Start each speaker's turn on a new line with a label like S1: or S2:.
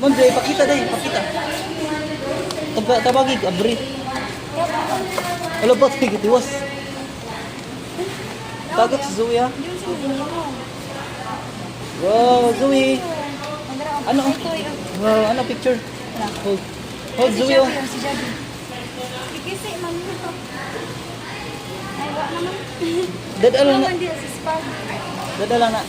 S1: Ma'am, Joy, pakita dahil, pakita. Tabagi, abri. Wala ba tayo gitiwas? Tagot si Zoe, ha? Wow, Zoe. Ano? Wow, ano picture? Hold. Hold, Zoe, oh.
S2: Si Javi. Ikisi, man ito. Ay, wala naman.
S1: Dadala na.
S2: Naman din sa spag.
S1: Dadala na.